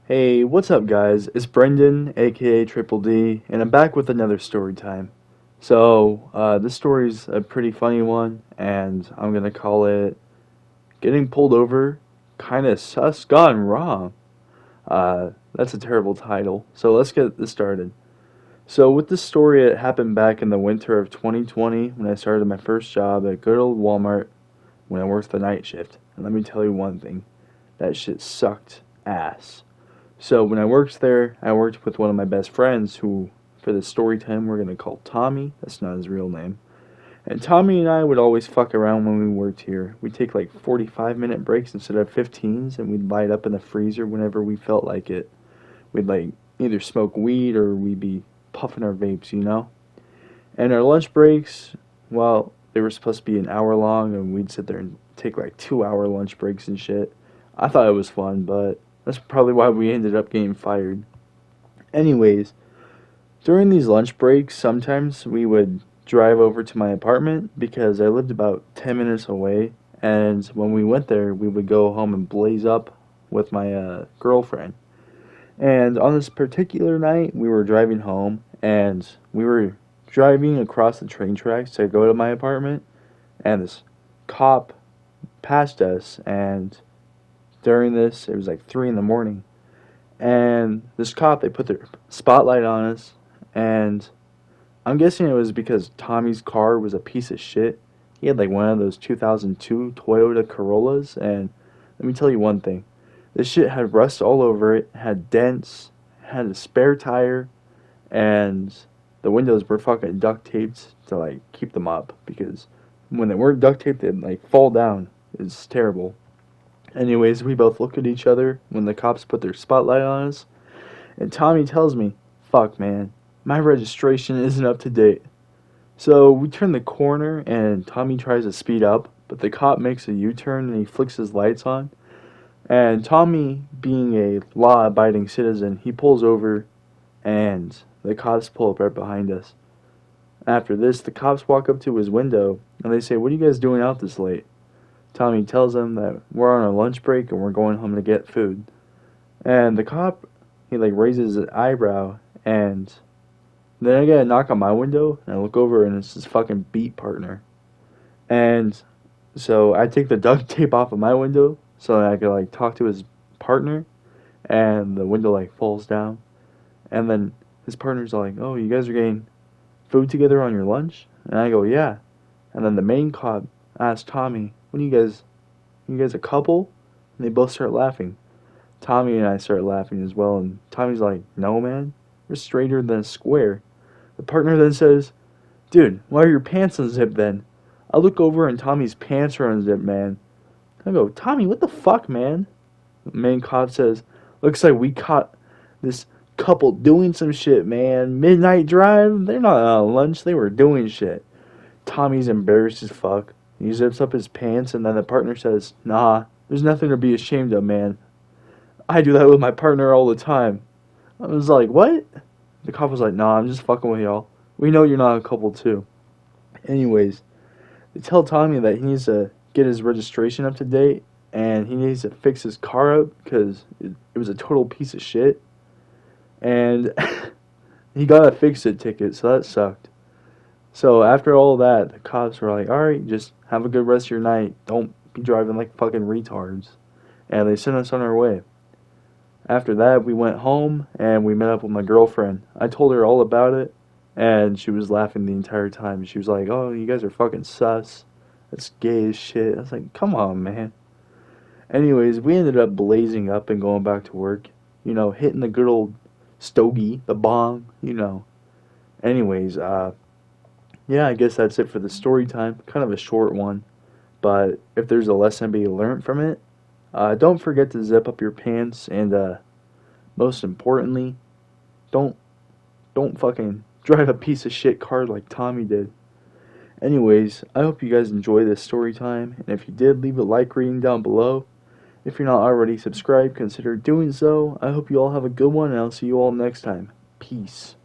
Hey, what's up, guys? It's Brendan, aka Triple D, and I'm back with another story time. This story's a pretty funny one, and I'm gonna call it Getting Pulled Over Kinda Sus Gone Wrong. That's a terrible title, so let's get this started. So, with this story, it happened back in the winter of 2020 when I started my first job at good old Walmart when I worked the night shift. And let me tell you one thing, that shit sucked ass. So when I worked there, I worked with one of my best friends who, for the story time, we're gonna call Tommy. That's not his real name. And Tommy and I would always fuck around when we worked here. We'd take like 45-minute breaks instead of 15s, and we'd light up in the freezer whenever we felt like it. We'd like either smoke weed or we'd be puffing our vapes. And our lunch breaks, well, they were supposed to be an hour long, and we'd sit there and take like 2 hour lunch breaks and shit. I thought it was fun, but that's probably why we ended up getting fired. Anyways, during these lunch breaks, sometimes we would drive over to my apartment because I lived about 10 minutes away. And when we went there, we would go home and blaze up with my girlfriend. And on this particular night, we were driving home and we were driving across the train tracks to go to my apartment. And this cop passed us. And during this, it was like 3 in the morning. And this cop, they put their spotlight on us, and I'm guessing it was because Tommy's car was a piece of shit. He had like one of those 2002 Toyota Corollas, and let me tell you one thing. This shit had rust all over it, had dents, had a spare tire, and the windows were fucking duct taped to like keep them up because when they weren't duct taped, they'd like fall down. It's terrible. Anyways, we both look at each other when the cops put their spotlight on us, and Tommy tells me, "Fuck, man, my registration isn't up to date." So we turn the corner, and Tommy tries to speed up, but the cop makes a U-turn and he flicks his lights on. And Tommy, being a law-abiding citizen, he pulls over, and the cops pull up right behind us. After this, the cops walk up to his window, and they say, "What are you guys doing out this late?" Tommy tells them that we're on a lunch break and we're going home to get food. And the cop, he like raises his eyebrow, and then I get a knock on my window, and I look over, and it's his fucking beat partner. And so I take the duct tape off of my window so that I could like talk to his partner, and the window like falls down. And then his partner's like, "Oh, you guys are getting food together on your lunch?" And I go, "Yeah." And then the main cop asks Tommy, "What are you guys a couple?" And they both start laughing. Tommy and I start laughing as well, and Tommy's like, "No, man, we're straighter than a square." The partner then says, "Dude, why are your pants unzipped then?" I look over and Tommy's pants are unzipped, man. I go, "Tommy, what the fuck, man?" The main cop says, "Looks like we caught this couple doing some shit, man. Midnight drive? They're not on lunch, they were doing shit." Tommy's embarrassed as fuck. He zips up his pants, and then the partner says, "Nah, there's nothing to be ashamed of, man. I do that with my partner all the time." I was like, "What?" The cop was like, "Nah, I'm just fucking with y'all. We know you're not a couple, too." Anyways, they tell Tommy that he needs to get his registration up to date, and he needs to fix his car up because it was a total piece of shit. And he got a fix-it ticket, so that sucked. So after all that, the cops were like, "Alright, just have a good rest of your night. Don't be driving like fucking retards." And they sent us on our way. After that, we went home and we met up with my girlfriend. I told her all about it, and she was laughing the entire time. She was like, "Oh, you guys are fucking sus. That's gay as shit." I was like, "Come on, man." Anyways, we ended up blazing up and going back to work. Hitting the good old stogie, the bong. Anyways, yeah, I guess that's it for the story time. Kind of a short one, but if there's a lesson to be learned from it, don't forget to zip up your pants, and most importantly, don't don't fucking drive a piece of shit car like Tommy did. Anyways, I hope you guys enjoy this story time, and if you did, leave a like rating down below. If you're not already subscribed, consider doing so. I hope you all have a good one, and I'll see you all next time. Peace.